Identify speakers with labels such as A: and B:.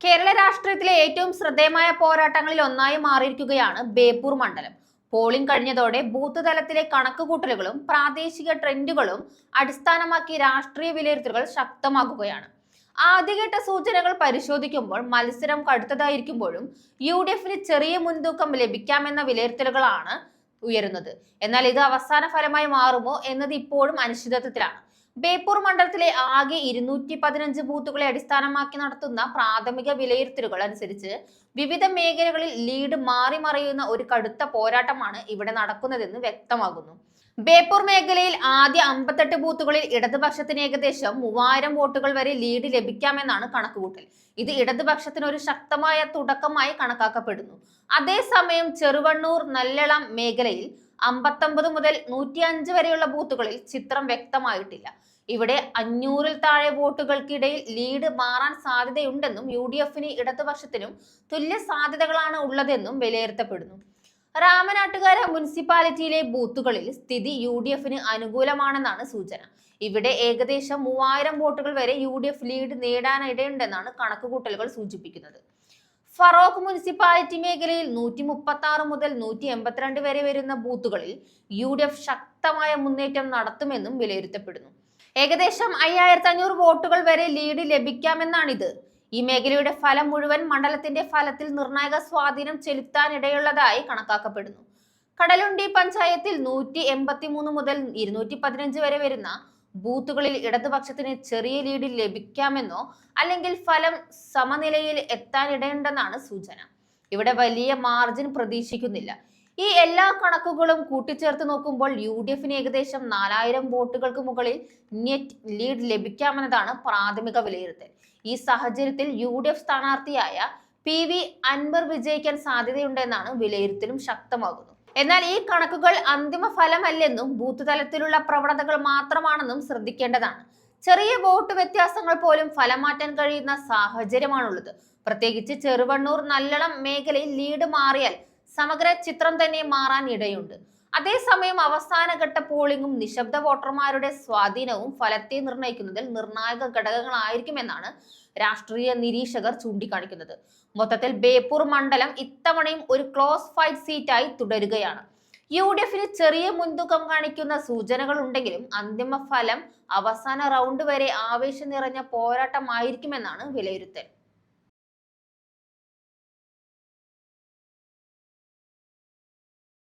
A: കേരള രാഷ്ട്രീയത്തിലെ ഏറ്റവും ശ്രദ്ധേയമായ പോരാട്ടങ്ങളിൽ ഒന്നായി മാറിയിരിക്കുകയാണ് ബേപ്പൂർ മണ്ഡലം. പോളിംഗ് കഴിഞ്ഞതോടെ ബൂത്ത് തലത്തിലെ കണക്കുകൂട്ടലുകളും പ്രാദേശിക ട്രെൻഡുകളും അടിസ്ഥാനമാക്കി രാഷ്ട്രീയ വിലയിരുത്തലുകൾ ശക്തമാകുകയാണ്. ആദ്യഘട്ട സൂചനകൾ പരിശോധിക്കുമ്പോൾ മത്സരം കടുത്തതായിരിക്കുമ്പോഴും UDFന് ചെറിയ മുൻതൂക്കം ലഭിക്കാമെന്ന വിലയിരുത്തലുകളാണ് ഉയരുന്നത്. എന്നാൽ ഇത് അവസാന ഫലമായി മാറുമോ എന്നത് ഇപ്പോഴും അനിശ്ചിതത്വത്തിലാണ്. ബേപ്പൂർ മണ്ഡലത്തിലെ ആകെ 215 ബൂത്തുകളെ അടിസ്ഥാനമാക്കി നടത്തുന്ന പ്രാഥമിക വിലയിരുത്തലുകൾ അനുസരിച്ച് വിവിധ മേഖലകളിൽ ലീഡ് മാറി മറിയുന്ന ഒരു കടുത്ത പോരാട്ടമാണ് ഇവിടെ നടക്കുന്നതെന്ന് വ്യക്തമാകുന്നു. ബേപ്പൂർ മേഖലയിൽ ആദ്യ 58 ബൂത്തുകളിൽ ഇടതുപക്ഷത്തിന് ഏകദേശം 3000 വോട്ടുകൾ വരെ ലീഡ് ലഭിക്കാമെന്നാണ് കണക്കുകൂട്ടൽ. ഇത് ഇടതുപക്ഷത്തിന് ഒരു ശക്തമായ തുടക്കമായി കണക്കാക്കപ്പെടുന്നു. അതേസമയം ചെറുവണ്ണൂർ, നല്ലളം മേഖലയിൽ 59 മുതൽ 105 വരെയുള്ള ബൂത്തുകളിൽ ചിത്രം വ്യക്തമായിട്ടില്ല. ഇവിടെ 500-ൽ താഴെ വോട്ടുകൾക്കിടയിൽ ലീഡ് മാറാൻ സാധ്യതയുണ്ടെന്നും UDFന് ഇടതുപക്ഷത്തിനും തുല്യ സാധ്യതകളാണ് ഉള്ളതെന്നും വിലയിരുത്തപ്പെടുന്നു. രാമനാട്ടുകര മുനിസിപ്പാലിറ്റിയിലെ ബൂത്തുകളിൽ സ്ഥിതി UDFന് അനുകൂലമാണെന്നാണ് സൂചന. ഇവിടെ ഏകദേശം 3000 വോട്ടുകൾ വരെ UDF ലീഡ് നേടാനിടയുണ്ടെന്നാണ് കണക്കുകൂട്ടലുകൾ സൂചിപ്പിക്കുന്നത്. ഫറോക്ക് മുനിസിപ്പാലിറ്റി മേഖലയിൽ 136 മുതൽ 182 വരെ വരുന്ന ബൂത്തുകളിൽ UDF ശക്തമായ മുന്നേറ്റം നടത്തുമെന്നും വിലയിരുത്തപ്പെടുന്നു. ഏകദേശം 5500 വോട്ടുകൾ വരെ ലീഡ് ലഭിക്കാമെന്നാണിത്. ഈ മേഖലയുടെ ഫലം മുഴുവൻ മണ്ഡലത്തിന്റെ ഫലത്തിൽ നിർണായക സ്വാധീനം ചെലുത്താനിടയുള്ളതായി കണക്കാക്കപ്പെടുന്നു. കടലുണ്ടി പഞ്ചായത്തിൽ 183 മുതൽ 215 വരെ വരുന്ന ബൂത്തുകളിൽ ഇടതുപക്ഷത്തിന് ചെറിയ ലീഡ് ലഭിക്കാമെന്നോ അല്ലെങ്കിൽ ഫലം സമനിലയിൽ എത്താനിടയുണ്ടെന്നാണ് സൂചന. ഇവിടെ വലിയ മാർജിൻ പ്രതീക്ഷിക്കുന്നില്ല. ഈ എല്ലാ കണക്കുകളും കൂട്ടിച്ചേർത്ത് നോക്കുമ്പോൾ UDFന് ഏകദേശം 4000 വോട്ടുകൾക്ക് മുകളിൽ നെറ്റ് ലീഡ് ലഭിക്കാമെന്നതാണ് പ്രാഥമിക വിലയിരുത്തൽ. ഈ സാഹചര്യത്തിൽ UDF സ്ഥാനാർത്ഥിയായ PV അൻവർ വിജയിക്കാൻ സാധ്യതയുണ്ടെന്നാണ് വിലയിരുത്തലും ശക്തമാകുന്നു. എന്നാൽ ഈ കണക്കുകൾ അന്തിമ ഫലമല്ലെന്നും ബൂത്ത് തലത്തിലുള്ള പ്രവണതകൾ മാത്രമാണെന്നും ശ്രദ്ധിക്കേണ്ടതാണ്. ചെറിയ വോട്ട് വ്യത്യാസങ്ങൾ പോലും ഫലം മാറ്റാൻ കഴിയുന്ന സാഹചര്യമാണുള്ളത്. പ്രത്യേകിച്ച് ചെറുവണ്ണൂർ, നല്ലളം മേഖലയിൽ ലീഡ് മാറിയാൽ സമഗ്ര ചിത്രം തന്നെ മാറാൻ ഇടയുണ്ട്. അതേസമയം അവസാനഘട്ട പോളിംഗും നിശബ്ദ വോട്ടർമാരുടെ സ്വാധീനവും ഫലത്തെ നിർണ്ണയിക്കുന്നതിൽ നിർണായക ഘടകങ്ങളായിരിക്കുമെന്നാണ് രാഷ്ട്രീയ നിരീക്ഷകർ ചൂണ്ടിക്കാണിക്കുന്നത്. മൊത്തത്തിൽ ബേപ്പൂർ മണ്ഡലം ഇത്തവണയും ഒരു ക്ലോസ് ഫൈറ്റ് സീറ്റായി തുടരുകയാണ്. UDFന് ചെറിയ മുൻതൂക്കം കാണിക്കുന്ന സൂചനകൾ ഉണ്ടെങ്കിലും അന്തിമ ഫലം അവസാന റൗണ്ട് വരെ ആവേശം നിറഞ്ഞ പോരാട്ടമായിരിക്കുമെന്നാണ് വിലയിരുത്തൽ.